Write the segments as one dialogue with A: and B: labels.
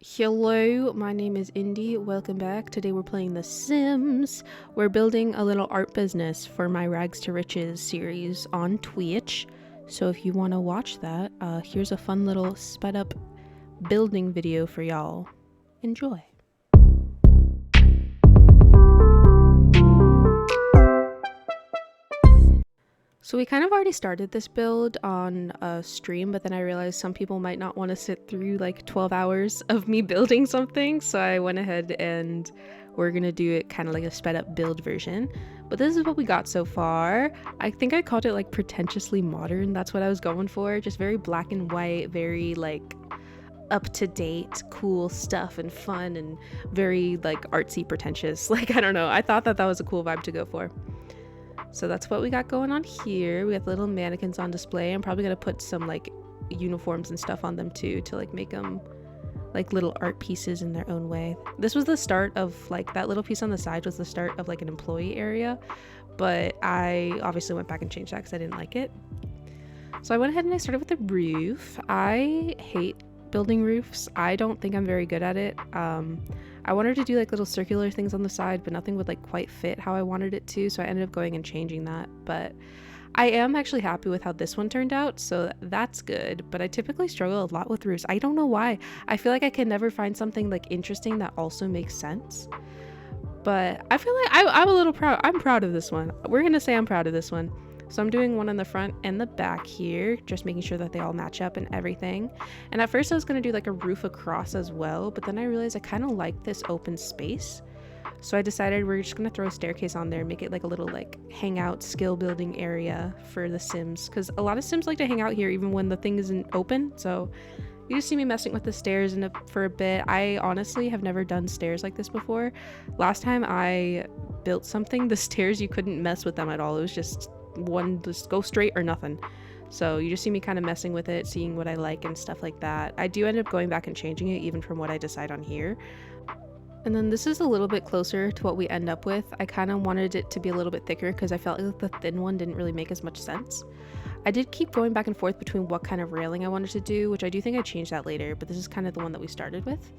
A: Hello, my name is Indy. Welcome back. Today we're playing The Sims. We're building a little art business for my Rags to Riches series on Twitch. So if you want to watch that, here's a fun little sped up building video for y'all. Enjoy. So we kind of already started this build on a stream, but then I realized some people might not want to sit through like 12 hours of me building something, so I went ahead and we're gonna do it kind of like a sped up build version. But this is what we got so far. I think I called it like pretentiously modern. That's what I was going for. Just very black and white, very like up to date, cool stuff and fun and very like artsy pretentious. Like, I don't know. I thought that was a cool vibe to go for. So that's what we got going on here. We got little mannequins on display. I'm probably gonna put some like uniforms and stuff on them too to like make them like little art pieces in their own way. This was the start of like that little piece on the side was the start of like an employee area, but I obviously went back and changed that because I didn't like it. So I went ahead and I started with the roof. I hate building roofs. I don't think I'm very good at it. I wanted to do like little circular things on the side, but nothing would like quite fit how I wanted it to, so I ended up going and changing that. But I am actually happy with how this one turned out, so that's good. But I typically struggle a lot with roofs. I don't know why. I feel like I can never find something like interesting that also makes sense. But I feel like I'm a little proud. I'm proud of this one. We're gonna say I'm proud of this one. So I'm doing one on the front and the back here, just making sure that they all match up and everything. And at first I was gonna do like a roof across as well, but then I realized I kind of like this open space. So I decided we're just gonna throw a staircase on there and make it like a little like hangout skill building area for the Sims. Because a lot of Sims like to hang out here even when the thing isn't open. So you just see me messing with the stairs for a bit. I honestly have never done stairs like this before. Last time I built something, the stairs, you couldn't mess with them at all. It was just go straight or nothing. So you just see me kind of messing with it, seeing what I like and stuff like that. I do end up going back and changing it even from what I decide on here. And then this is a little bit closer to what we end up with. I kind of wanted it to be a little bit thicker because I felt like the thin one didn't really make as much sense. I did keep going back and forth between what kind of railing I wanted to do, which I do think I changed that later, but this is kind of the one that we started with.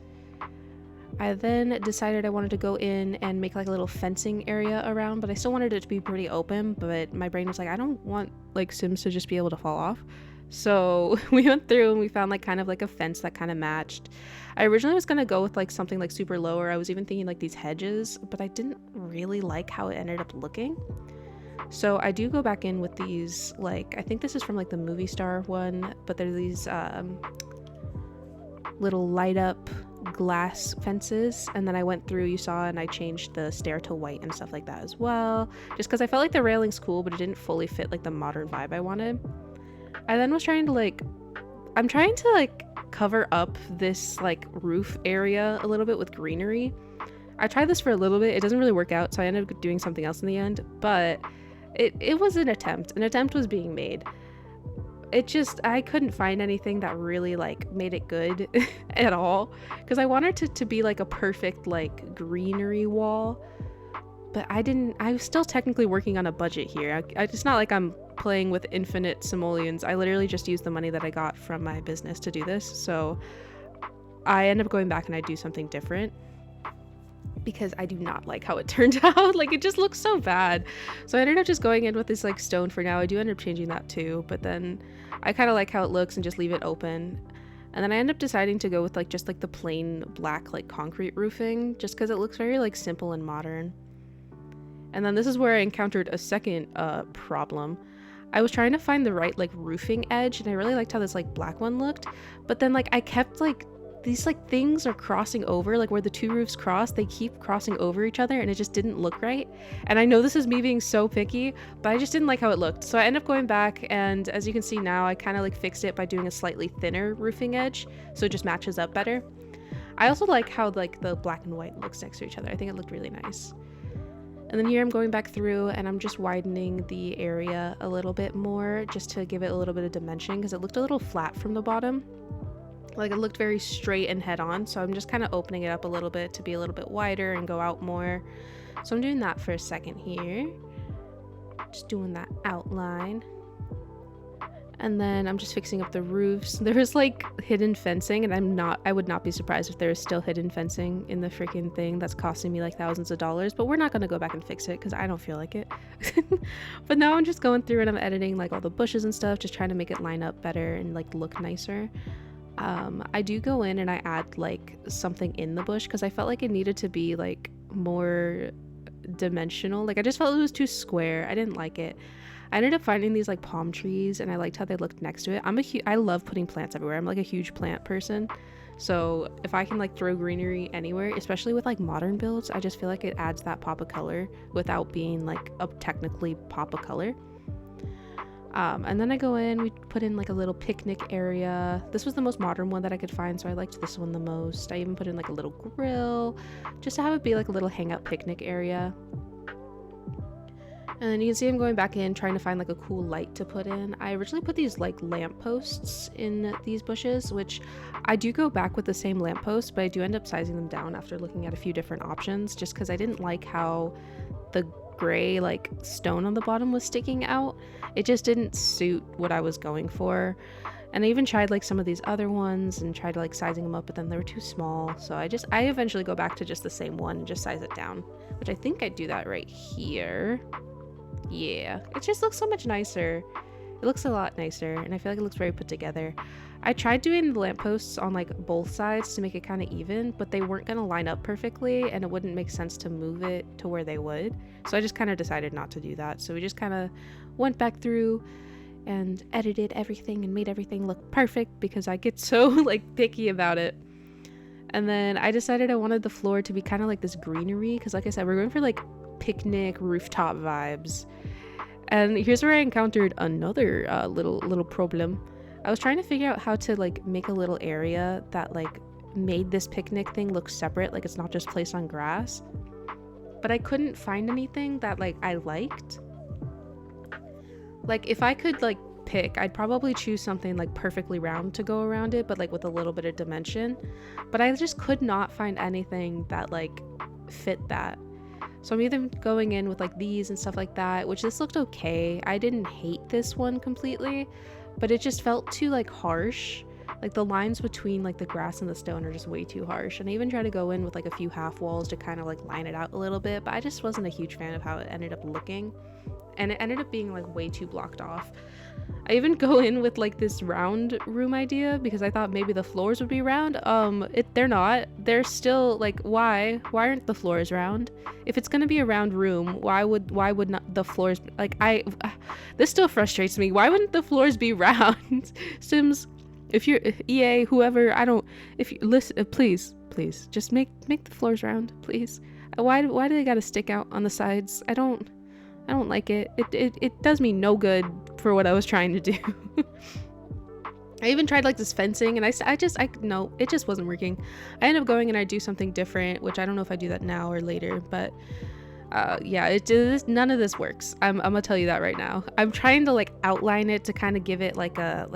A: I then decided I wanted to go in and make like a little fencing area around, but I still wanted it to be pretty open, but my brain was like, I don't want like Sims to just be able to fall off. So we went through and we found like kind of like a fence that kind of matched. I originally was gonna go with like something like super lower. I was even thinking like these hedges, but I didn't really like how it ended up looking. So I do go back in with these, like, I think this is from like the movie star one, but they're these little light up glass fences, and then I went through, you saw, and I changed the stair to white and stuff like that as well, just because I felt like the railing's cool, but it didn't fully fit like the modern vibe I wanted. I then was trying to like, I'm trying to like cover up this like roof area a little bit with greenery. I tried this for a little bit, it doesn't really work out, so I ended up doing something else in the end, but it was an attempt was being made. I couldn't find anything that really like made it good at all, because I wanted it to be like a perfect like greenery wall, but I was still technically working on a budget here. It's not like I'm playing with infinite simoleons. I literally just used the money that I got from my business to do this, so I end up going back and I do something different because I do not like how it turned out. Like, it just looks so bad. So I ended up just going in with this like stone for now. I do end up changing that too, but then I kind of like how it looks and just leave it open. And then I end up deciding to go with like just like the plain black like concrete roofing, just because it looks very like simple and modern. And then this is where I encountered a second problem. I was trying to find the right like roofing edge, and I really liked how this like black one looked, but then like I kept like these like things are crossing over, like where the two roofs cross, they keep crossing over each other, and it just didn't look right. And I know this is me being so picky, but I just didn't like how it looked. So I ended up going back, and as you can see now, I kind of like fixed it by doing a slightly thinner roofing edge, so it just matches up better. I also like how like the black and white looks next to each other. I think it looked really nice. And then here I'm going back through and I'm just widening the area a little bit more just to give it a little bit of dimension, because it looked a little flat from the bottom. Like, it looked very straight and head on, so I'm just kind of opening it up a little bit to be a little bit wider and go out more. So I'm doing that for a second here, just doing that outline. And then I'm just fixing up the roofs. There's like hidden fencing, and I would not be surprised if there is still hidden fencing in the freaking thing that's costing me like thousands of dollars, but we're not gonna go back and fix it because I don't feel like it. But now I'm just going through and I'm editing like all the bushes and stuff, just trying to make it line up better and like look nicer. I do go in and I add like something in the bush because I felt like it needed to be like more dimensional. Like I just felt it was too square. I didn't like it. I ended up finding these like palm trees and I liked how they looked next to it. I love putting plants everywhere. I'm like a huge plant person. So if I can like throw greenery anywhere, especially with like modern builds, I just feel like it adds that pop of color without being like a technically pop of color. And then I go in, we put in like a little picnic area. This was the most modern one that I could find, so I liked this one the most. I even put in like a little grill just to have it be like a little hangout picnic area. And then you can see I'm going back in trying to find like a cool light to put in. I originally put these like lampposts in these bushes, which I do go back with the same lampposts, but I do end up sizing them down after looking at a few different options just because I didn't like how the gray like stone on the bottom was sticking out. It just didn't suit what I was going for. And I even tried like some of these other ones and tried like sizing them up, but then they were too small. So I eventually go back to just the same one and just size it down, which I think I do that right here. Yeah, it just looks so much nicer. It looks a lot nicer, and I feel like it looks very put together. I tried doing the lampposts on like both sides to make it kind of even, but they weren't going to line up perfectly, and it wouldn't make sense to move it to where they would. So I just kind of decided not to do that. So we just kind of went back through and edited everything and made everything look perfect because I get so like picky about it. And then I decided I wanted the floor to be kind of like this greenery because like I said, we're going for like picnic rooftop vibes. And here's where I encountered another little problem. I was trying to figure out how to like make a little area that like made this picnic thing look separate, like it's not just placed on grass, but I couldn't find anything that like I liked. Like if I could like pick, I'd probably choose something like perfectly round to go around it, but like with a little bit of dimension, but I just could not find anything that like fit that. So I'm either going in with like these and stuff like that, which this looked okay. I didn't hate this one completely, but it just felt too like harsh. Like the lines between like the grass and the stone are just way too harsh. And I even tried to go in with like a few half walls to kind of like line it out a little bit, but I just wasn't a huge fan of how it ended up looking. And it ended up being like way too blocked off. I even go in with like this round room idea because I thought maybe the floors would be round. They're not. They're still like, why aren't the floors round? If it's gonna be a round room, why would not the floors, like this still frustrates me. Why wouldn't the floors be round? Sims, if you're EA, whoever, if you listen, please just make the floors round, please. Why do they gotta stick out on the sides? I don't like it. It does me no good for what I was trying to do. I even tried like this fencing and no, it just wasn't working. I ended up going and I do something different, which I don't know if I do that now or later, but yeah, none of this works. I'm gonna tell you that right now. I'm trying to like outline it to kind of give it like a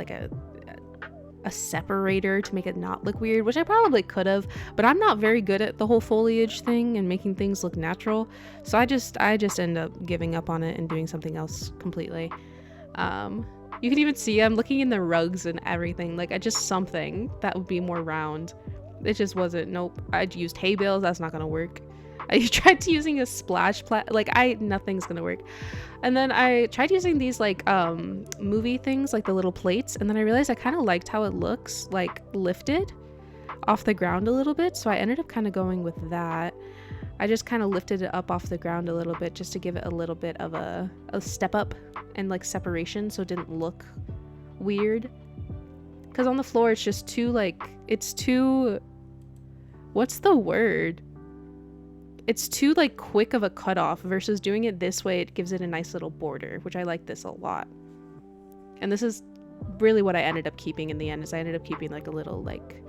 A: separator to make it not look weird, which I probably could have, but I'm not very good at the whole foliage thing and making things look natural, so I just end up giving up on it and doing something else completely. You can even see I'm looking in the rugs and everything, like something that would be more round. It just wasn't. Nope. I used hay bales. That's not gonna work. I tried using a splash nothing's gonna work. And then I tried using these like movie things, like the little plates, and then I realized I kind of liked how it looks like lifted off the ground a little bit, so I ended up kind of going with that. I just kind of lifted it up off the ground a little bit just to give it a little bit of a step up and like separation so it didn't look weird. Because on the floor it's just too what's the word? It's too like quick of a cutoff versus doing it this way. It gives it a nice little border, which I like this a lot. And this is really what I ended up keeping in the end, is I ended up keeping like a little like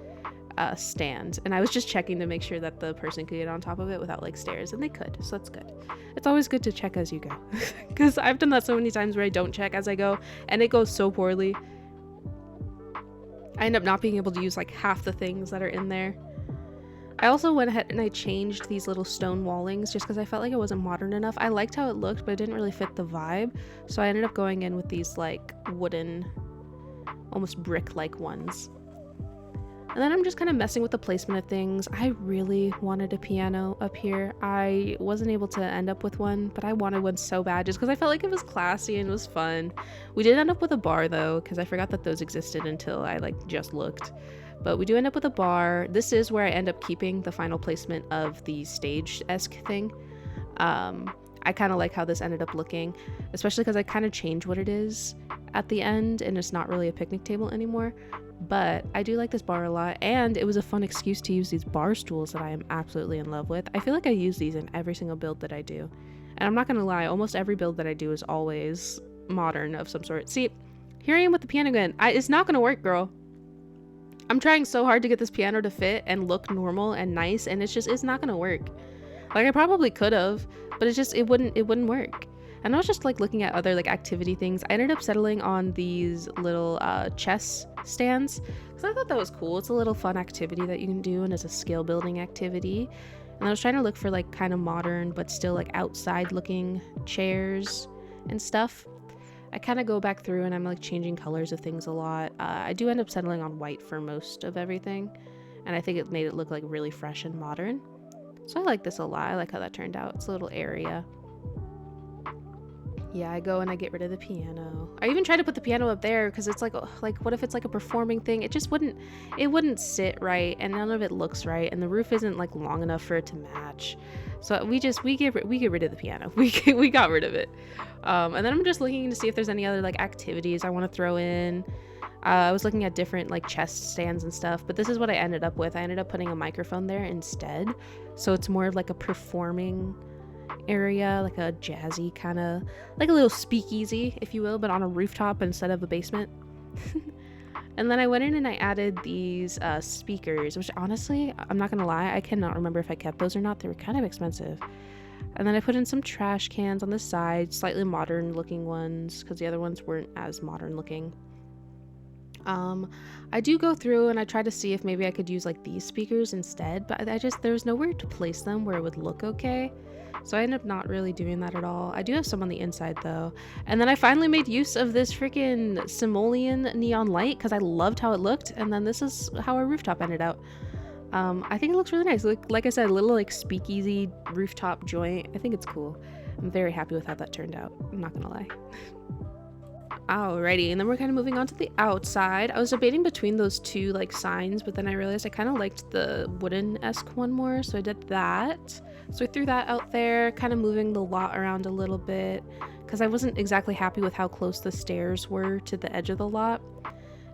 A: stand, and I was just checking to make sure that the person could get on top of it without like stairs, and they could, so that's good. It's always good to check as you go because I've done that so many times where I don't check as I go and it goes so poorly. I end up not being able to use like half the things that are in there. I also went ahead and I changed these little stone wallings just because I felt like it wasn't modern enough. I liked how it looked, but it didn't really fit the vibe, so I ended up going in with these like wooden almost brick-like ones. And then I'm just kind of messing with the placement of things. I really wanted a piano up here. I wasn't able to end up with one, but I wanted one so bad just because I felt like it was classy and was fun. We did end up with a bar though, because I forgot that those existed until I like just looked. But we do end up with a bar. This is where I end up keeping the final placement of the stage-esque thing. I kind of like how this ended up looking, especially because I kind of changed what it is at the end and it's not really a picnic table anymore. But I do like this bar a lot, and it was a fun excuse to use these bar stools that I am absolutely in love with. I feel like I use these in every single build that I do, and I'm not gonna lie, almost every build that I do is always modern of some sort. See, here I am with the piano again. It's not gonna work, girl. I'm trying so hard to get this piano to fit and look normal and nice, and it's not gonna work. Like, I probably could have, but it wouldn't work. And I was just like looking at other like activity things. I ended up settling on these little chess stands because I thought that was cool. It's a little fun activity that you can do, and it's a skill building activity. And I was trying to look for like kind of modern but still like outside looking chairs and stuff. I kind of go back through and I'm like changing colors of things a lot. I do end up settling on white for most of everything, and I think it made it look like really fresh and modern. So I like this a lot. I like how that turned out. It's a little area. Yeah, I go and I get rid of the piano. I even tried to put the piano up there because it's like what if it's like a performing thing? It just wouldn't sit right, and none of it looks right, and the roof isn't like long enough for it to match. So we get rid of the piano. We got rid of it. And then I'm just looking to see if there's any other like activities I want to throw in. I was looking at different like chest stands and stuff, but this is what I ended up with. I ended up putting a microphone there instead, so it's more of like a performing area, like a jazzy kind of, like a little speakeasy, if you will, but on a rooftop instead of a basement. And then I went in and I added these speakers, which honestly, I'm not gonna lie, I cannot remember if I kept those or not. They were kind of expensive. And then I put in some trash cans on the side, slightly modern looking ones, because the other ones weren't as modern looking. I do go through and I try to see if maybe I could use like these speakers instead, but there's nowhere to place them where it would look okay. So I end up not really doing that at all. I do have some on the inside though. And then I finally made use of this freaking simoleon neon light because I loved how it looked. And then this is how our rooftop ended out. I think it looks really nice. Like I said, a little like speakeasy rooftop joint. I think it's cool. I'm very happy with how that turned out. I'm not gonna lie. Alrighty, and then we're kind of moving on to the outside. I was debating between those two like signs, but then I realized I kind of liked the wooden-esque one more, so I did that. So I threw that out there, kind of moving the lot around a little bit because I wasn't exactly happy with how close the stairs were to the edge of the lot.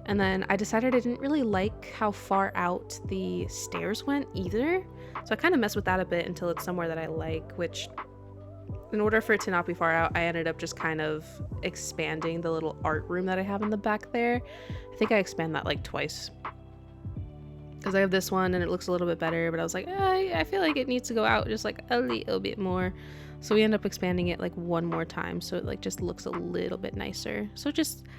A: And then I decided I didn't really like how far out the stairs went either, so I kind of messed with that a bit until it's somewhere that I like, which in order for it to not be far out, I ended up just kind of expanding the little art room that I have in the back there. I think I expand that like twice because I have this one and it looks a little bit better, but I was like, I feel like it needs to go out just like a little bit more. So we end up expanding it like one more time, so it like just looks a little bit nicer. So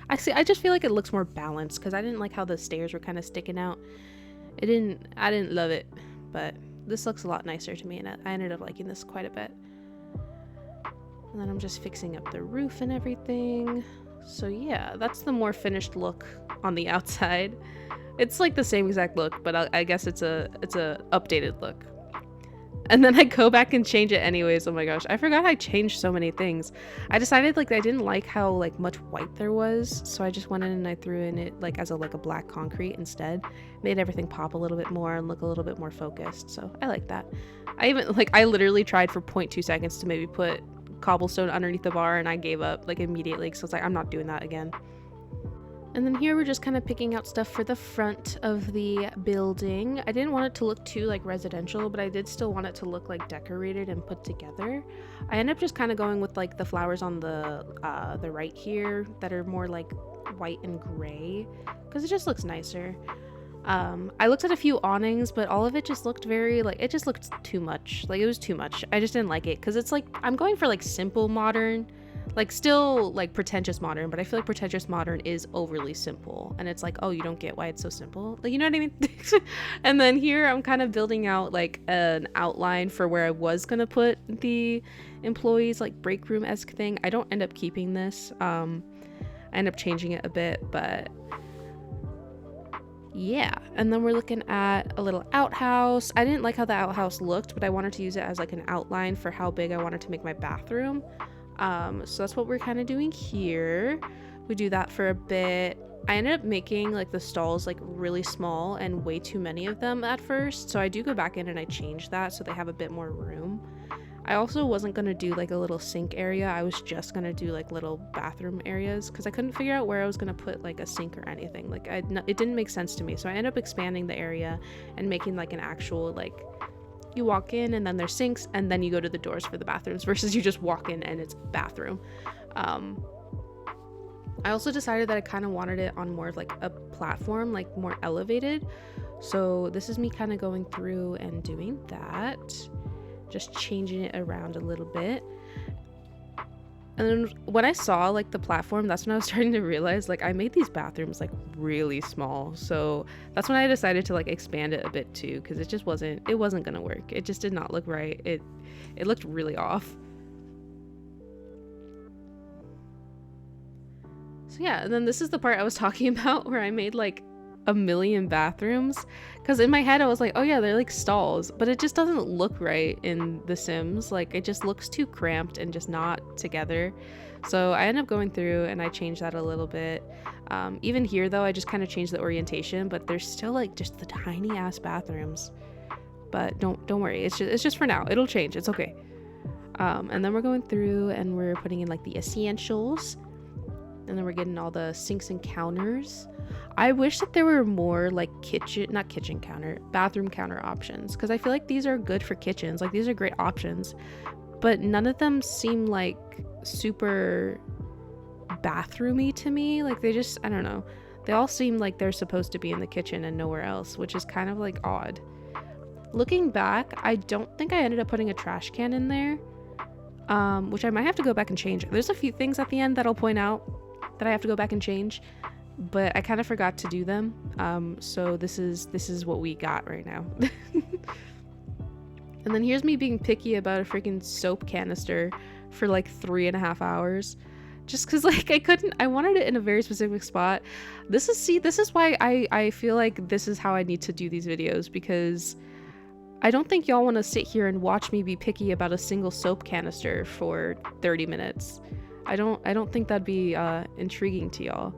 A: I just feel like it looks more balanced because I didn't like how the stairs were kind of sticking out. I didn't love it, but this looks a lot nicer to me, and I ended up liking this quite a bit. And then I'm just fixing up the roof and everything. So yeah, that's the more finished look on the outside. It's like the same exact look, but I guess it's a updated look. And then I go back and change it anyways. Oh my gosh, I forgot I changed so many things. I decided like I didn't like how like much white there was, so I just went in and I threw in it like as a black concrete instead. Made everything pop a little bit more and look a little bit more focused. So I like that. I literally tried for 0.2 seconds to maybe put cobblestone underneath the bar, and I gave up like immediately, so it's like I'm not doing that again. And then here we're just kind of picking out stuff for the front of the building. I didn't want it to look too like residential, but I did still want it to look like decorated and put together. I end up just kind of going with like the flowers on the right here that are more like white and gray because it just looks nicer. I looked at a few awnings, but all of it just looked very like, it just looked too much. Like it was too much. I just didn't like it because it's like I'm going for like simple modern, like still like pretentious modern, but I feel like pretentious modern is overly simple, and it's like, oh, you don't get why it's so simple, like, you know what I mean? And then here I'm kind of building out like an outline for where I was gonna put the employees like break room-esque thing. I don't end up keeping this. I end up changing it a bit, but Yeah, and then we're looking at a little outhouse. I didn't like how the outhouse looked, but I wanted to use it as like an outline for how big I wanted to make my bathroom. So that's what we're kind of doing here. We do that for a bit. I ended up making like the stalls like really small and way too many of them at first, so I do go back in and I change that so they have a bit more room. I also wasn't gonna do like a little sink area. I was just gonna do like little bathroom areas because I couldn't figure out where I was gonna put like a sink or anything. Like it didn't make sense to me. So I ended up expanding the area and making like an actual like, you walk in and then there's sinks and then you go to the doors for the bathrooms versus you just walk in and it's bathroom. I also decided that I kind of wanted it on more of like a platform, like more elevated. So this is me kind of going through and doing that. Just changing it around a little bit. And then when I saw like the platform, that's when I was starting to realize like I made these bathrooms like really small. So that's when I decided to like expand it a bit too, because it wasn't gonna work. It just did not look right. It looked really off. So yeah, and then this is the part I was talking about where I made like a million bathrooms, because in my head I was like, oh yeah, they're like stalls, but it just doesn't look right in The Sims. Like it just looks too cramped and just not together. So I ended up going through and I changed that a little bit. Even here though, I just kind of changed the orientation, but there's still like just the tiny ass bathrooms. But don't worry, it's just for now. It'll change. It's okay. And then we're going through and we're putting in like the essentials, and then we're getting all the sinks and counters. I wish that there were more like bathroom counter options, because I feel like these are good for kitchens. Like these are great options, but none of them seem like super bathroomy to me. Like they just, I don't know. They all seem like they're supposed to be in the kitchen and nowhere else, which is kind of like odd. Looking back, I don't think I ended up putting a trash can in there, which I might have to go back and change. There's a few things at the end that I'll point out that I have to go back and change, but I kind of forgot to do them. So this is what we got right now. And then here's me being picky about a freaking soap canister for like 3.5 hours, just because like I wanted it in a very specific spot. This is why I feel like this is how I need to do these videos, because I don't think y'all want to sit here and watch me be picky about a single soap canister for 30 minutes. I don't think that'd be intriguing to y'all.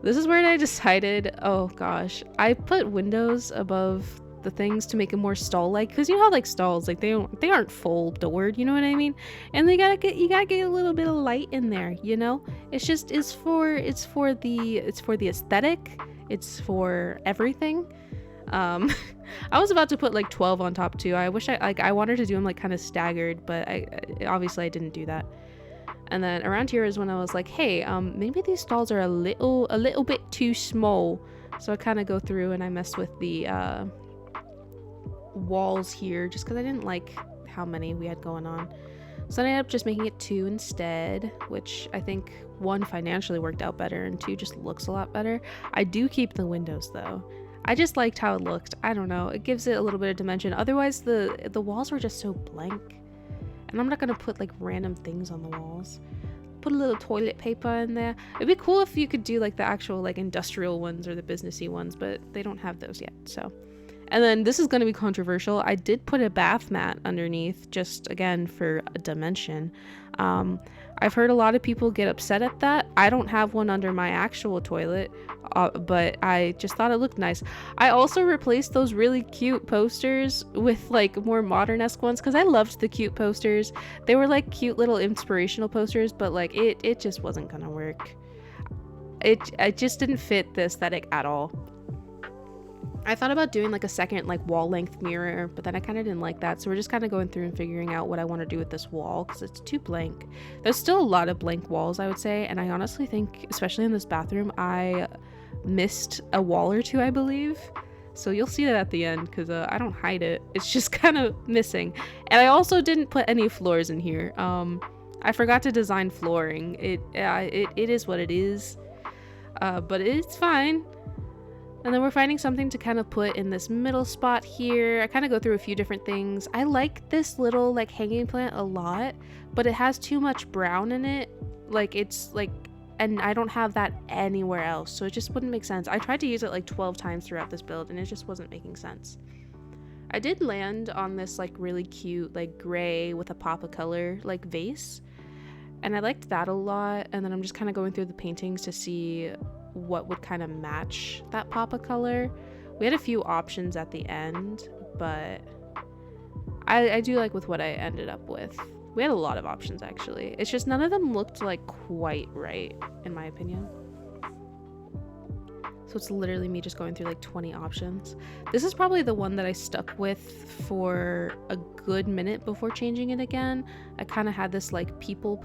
A: This is where I decided, oh gosh, I put windows above the things to make it more stall-like, because you know how like stalls, like they aren't full doored, you know what I mean? And you gotta get a little bit of light in there, you know? It's for the aesthetic, it's for everything. I was about to put like 12 on top too. I wish I wanted to do them like kind of staggered, but obviously I didn't do that. And then around here is when I was like, hey, maybe these stalls are a little bit too small. So I kind of go through and I mess with the walls here, just because I didn't like how many we had going on. So I ended up just making it 2 instead, which I think 1 financially worked out better and 2 just looks a lot better. I do keep the windows though. I just liked how it looked. I don't know, it gives it a little bit of dimension. Otherwise the walls were just so blank. And I'm not gonna put like random things on the walls. Put a little toilet paper in there. It'd be cool if you could do like the actual like industrial ones or the businessy ones, but they don't have those yet, so. And then this is gonna be controversial. I did put a bath mat underneath, just again for a dimension. I've heard a lot of people get upset at that. I don't have one under my actual toilet, but I just thought it looked nice. I also replaced those really cute posters with like more modern-esque ones, because I loved the cute posters. They were like cute little inspirational posters, but like it just wasn't gonna work. It just didn't fit the aesthetic at all. I thought about doing like a second like wall length mirror, but then I kind of didn't like that, so we're just kind of going through and figuring out what I want to do with this wall, because it's too blank. There's still a lot of blank walls, I would say, and I honestly think, especially in this bathroom, I missed a wall or two, I believe. So you'll see that at the end, because I don't hide it. It's just kind of missing. And I also didn't put any floors in here. I forgot to design flooring. It is what it is, but it's fine. And then we're finding something to kind of put in this middle spot here. I kind of go through a few different things. I like this little like hanging plant a lot, but it has too much brown in it. Like it's like, and I don't have that anywhere else, so it just wouldn't make sense. I tried to use it like 12 times throughout this build and it just wasn't making sense. I did land on this like really cute like gray with a pop of color like vase, and I liked that a lot. And then I'm just kind of going through the paintings to see what would kind of match that pop of color. We had a few options at the end, but I do like with what I ended up with. We had a lot of options actually. It's just none of them looked like quite right in my opinion. So it's literally me just going through like 20 options. This is probably the one that I stuck with for a good minute before changing it again. I kind of had this like people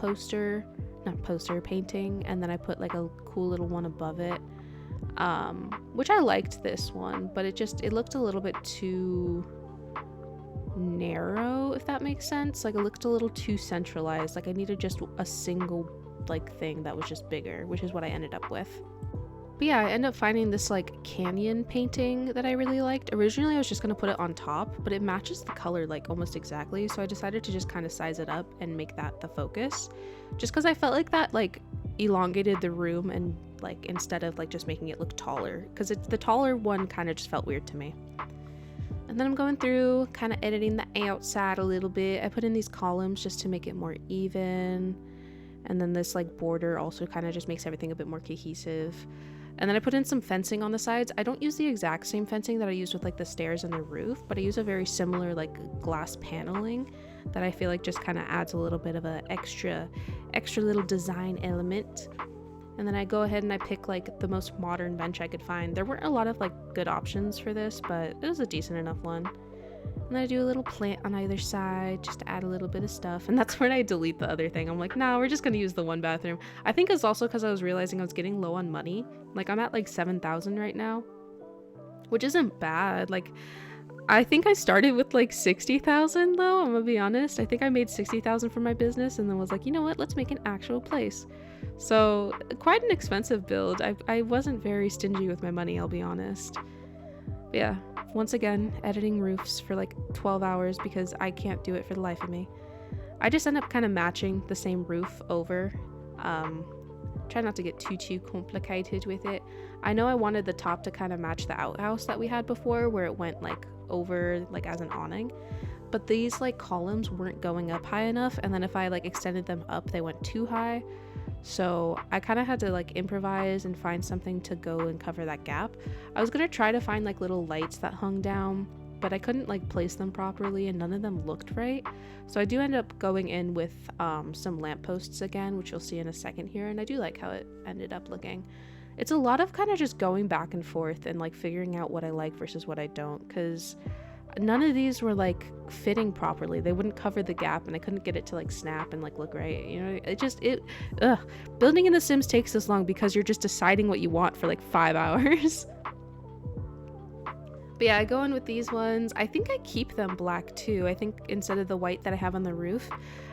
A: painting, and then I put like a cool little one above it, which I liked this one, but it looked a little bit too narrow, if that makes sense. Like it looked a little too centralized. Like I needed just a single like thing that was just bigger, which is what I ended up with. But yeah, I ended up finding this like canyon painting that I really liked. Originally I was just gonna put it on top, but it matches the color like almost exactly, so I decided to just kind of size it up and make that the focus, just because I felt like that like elongated the room, and like instead of like just making it look taller, because the taller one kind of just felt weird to me. And then I'm going through kind of editing the outside a little bit. I put in these columns just to make it more even, and then this like border also kind of just makes everything a bit more cohesive. And then I put in some fencing on the sides. I don't use the exact same fencing that I used with like the stairs and the roof, but I use a very similar like glass paneling that I feel like just kind of adds a little bit of a extra little design element. And then I go ahead and I pick like the most modern bench I could find. There weren't a lot of like good options for this, but it was a decent enough one. And then I do a little plant on either side just to add a little bit of stuff. And that's when I delete the other thing. I'm like, nah, we're just gonna use the one bathroom. I think it's also because I was realizing I was getting low on money. Like I'm at like 7,000 right now, which isn't bad. Like I think I started with like 60,000 though, I'm gonna be honest. I think I made 60,000 for my business and then was like, you know what, let's make an actual place. So quite an expensive build. I wasn't very stingy with my money, I'll be honest. But yeah, once again, editing roofs for like 12 hours because I can't do it for the life of me. I just end up kind of matching the same roof over. Try not to get too complicated with it. I know I wanted the top to kind of match the outhouse that we had before, where it went like over like as an awning, but these like columns weren't going up high enough, and then if I like extended them up they went too high. So I kind of had to like improvise and find something to go and cover that gap. I was gonna try to find like little lights that hung down, but I couldn't like place them properly and none of them looked right. So I do end up going in with some lampposts again, which you'll see in a second here, and I do like how it ended up looking. It's a lot of kind of just going back and forth and like figuring out what I like versus what I don't, because none of these were like fitting properly. They wouldn't cover the gap and I couldn't get it to like snap and like look right, you know. Building in The Sims takes this long because you're just deciding what you want for like 5 hours. But yeah, I go in with these ones. I think I keep them black too. I think instead of the white that I have on the roof,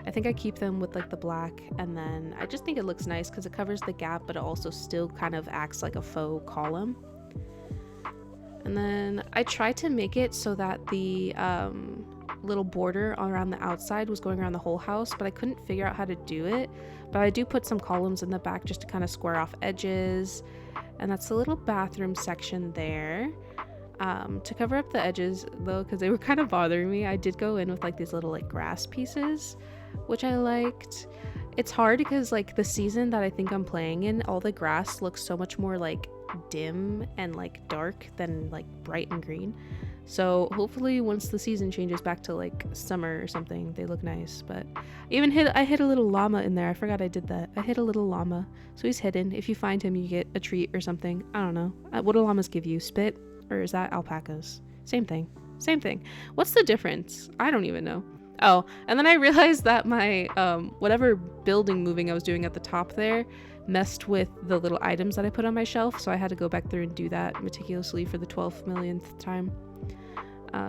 A: I think I keep them with like the black, and then I just think it looks nice because it covers the gap but it also still kind of acts like a faux column. And then I tried to make it so that the little border around the outside was going around the whole house, but I couldn't figure out how to do it. But I do put some columns in the back just to kind of square off edges, and that's the little bathroom section there. To cover up the edges though, because they were kind of bothering me, I did go in with like these little like grass pieces, which I liked. It's hard because like the season that I think I'm playing in, all the grass looks so much more like dim and like dark than like bright and green. So hopefully once the season changes back to like summer or something, they look nice. But I hit a little llama in there. I forgot I did that. I hit a little llama, so he's hidden. If you find him, you get a treat or something. I don't know. What do llamas give you? Spit? Or is that alpacas? Same thing. What's the difference? I don't even know. Oh, and then I realized that my whatever building moving I was doing at the top there messed with the little items that I put on my shelf, so I had to go back through and do that meticulously for the 12 millionth time.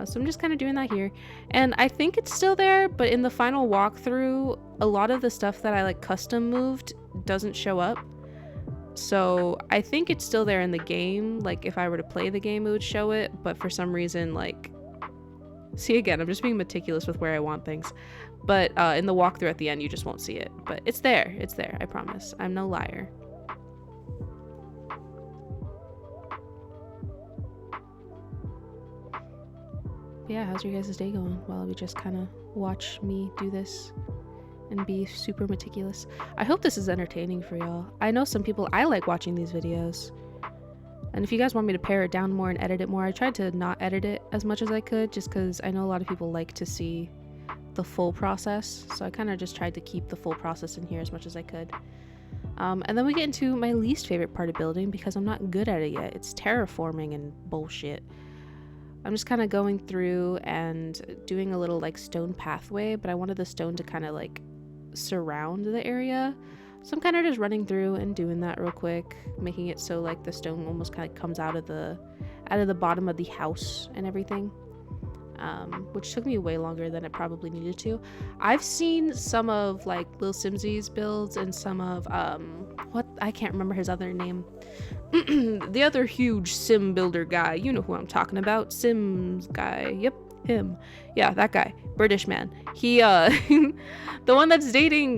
A: So I'm just kind of doing that here, and I think it's still there, but in the final walkthrough a lot of the stuff that I like custom moved doesn't show up. So I think it's still there in the game. Like if I were to play the game it would show it, but for some reason, like, see, again, I'm just being meticulous with where I want things, but in the walkthrough at the end you just won't see it. But it's there, I promise. I'm no liar. But yeah, how's your guys' day going while we just kind of watch me do this and be super meticulous? I hope this is entertaining for y'all. I know some people, I like watching these videos. And if you guys want me to pare it down more and edit it more, I tried to not edit it as much as I could, just because I know a lot of people like to see the full process. So I kind of just tried to keep the full process in here as much as I could. And then we get into my least favorite part of building, because I'm not good at it yet. It's terraforming and bullshit. I'm just kind of going through and doing a little like stone pathway, but I wanted the stone to kind of like surround the area. So I'm kind of just running through and doing that real quick, making it so like the stone almost kind of comes out of the bottom of the house and everything. Which took me way longer than it probably needed to. I've seen some of like Lil Simsy's builds and some of what, I can't remember his other name. The other huge sim builder guy, you know who I'm talking about. Sims guy, yep, him. Yeah, that guy, British man. He the one that's dating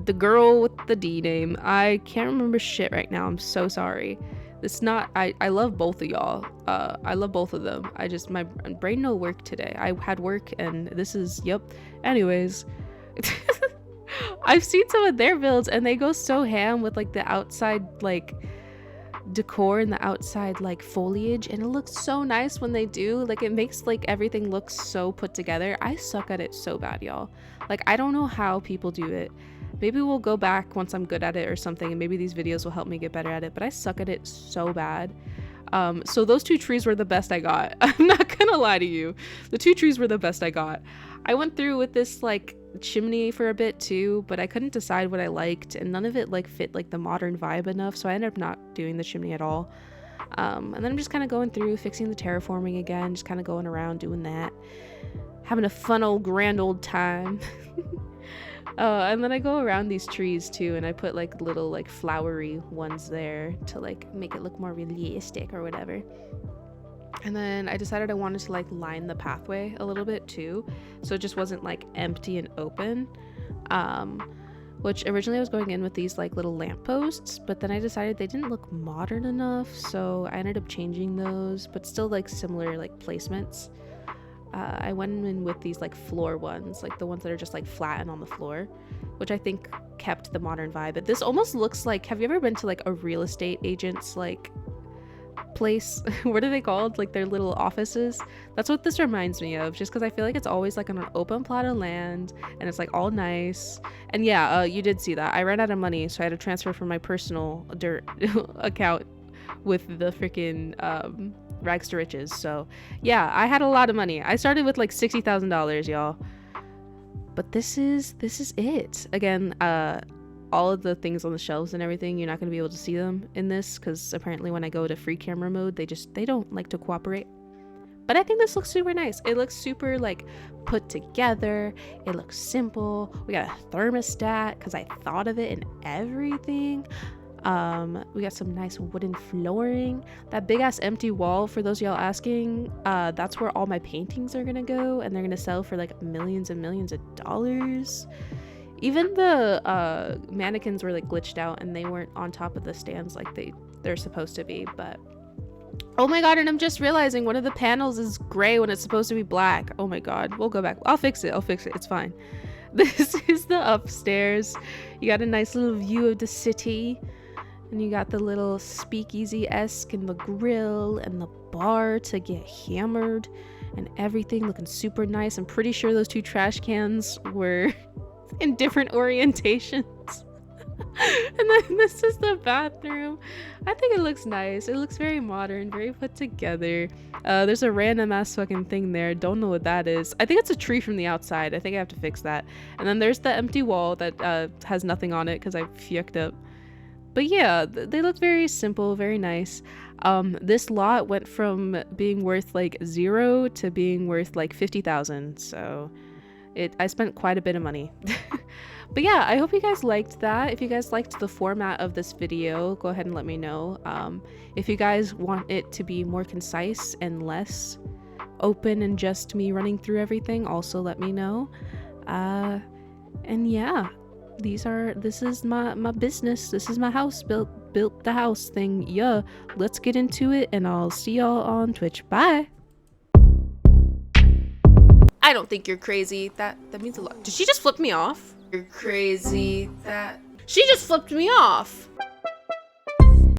A: the girl with the D name. I can't remember shit right now, I'm so sorry. It's not, I love both of y'all. I love both of them. My brain no work today. I had work and this is, yep. Anyways, I've seen some of their builds and they go so ham with like the outside like decor and the outside like foliage, and it looks so nice when they do. Like it makes like everything look so put together. I suck at it so bad, y'all. Like I don't know how people do it. Maybe we'll go back once I'm good at it or something, and maybe these videos will help me get better at it, but I suck at it so bad. So those two trees were the best I got. I'm not gonna lie to you. The two trees were the best I got. I went through with this like chimney for a bit too, but I couldn't decide what I liked, and none of it like fit like the modern vibe enough, so I ended up not doing the chimney at all. And then I'm just kind of going through fixing the terraforming again, just kind of going around doing that, having a fun old grand old time. And then I go around these trees too, and I put like little like flowery ones there to like make it look more realistic or whatever. And then I decided I wanted to like line the pathway a little bit too, so it just wasn't like empty and open. Which originally I was going in with these like little lampposts, but then I decided they didn't look modern enough, so I ended up changing those, but still like similar like placements. I went in with these like floor ones, like the ones that are just like flat and on the floor, which I think kept the modern vibe. But this almost looks like, have you ever been to like a real estate agent's like place? What are they called? Like their little offices? That's what this reminds me of, just because I feel like it's always like on an open plot of land and it's like all nice. And yeah, you did see that. I ran out of money, so I had to transfer from my personal dirt account with the freaking rags to riches. So yeah, I had a lot of money. I started with like $60,000, y'all. But this is it. Again, all of the things on the shelves and everything, you're not going to be able to see them in this, because apparently when I go to free camera mode, they don't like to cooperate. But I think this looks super nice. It looks super like put together. It looks simple. We got a thermostat because I thought of it and everything. We got some nice wooden flooring. That big ass empty wall, for those of y'all asking, that's where all my paintings are gonna go, and they're gonna sell for like millions and millions of dollars. Even the mannequins were like glitched out and they weren't on top of the stands like they're supposed to be. But oh my god, and I'm just realizing one of the panels is gray when it's supposed to be black. Oh my god, we'll go back. I'll fix it, it's fine. This is the upstairs. You got a nice little view of the city. And you got the little speakeasy-esque and the grill and the bar to get hammered and everything looking super nice. I'm pretty sure those two trash cans were in different orientations. And then this is the bathroom. I think it looks nice. It looks very modern, very put together. There's a random ass fucking thing there. Don't know what that is. I think it's a tree from the outside. I think I have to fix that. And then there's the empty wall that has nothing on it because I fucked up. But yeah, they look very simple, very nice. This lot went from being worth like 0 to being worth like 50,000. So I spent quite a bit of money. But yeah, I hope you guys liked that. If you guys liked the format of this video, go ahead and let me know. If you guys want it to be more concise and less open and just me running through everything, also let me know. And yeah, this is my business. This is my house, built the house thing. Yeah, let's get into it, and I'll see y'all on Twitch. Bye. I don't think you're crazy. That means a lot. Did she just flip me off? You're crazy. She just flipped me off.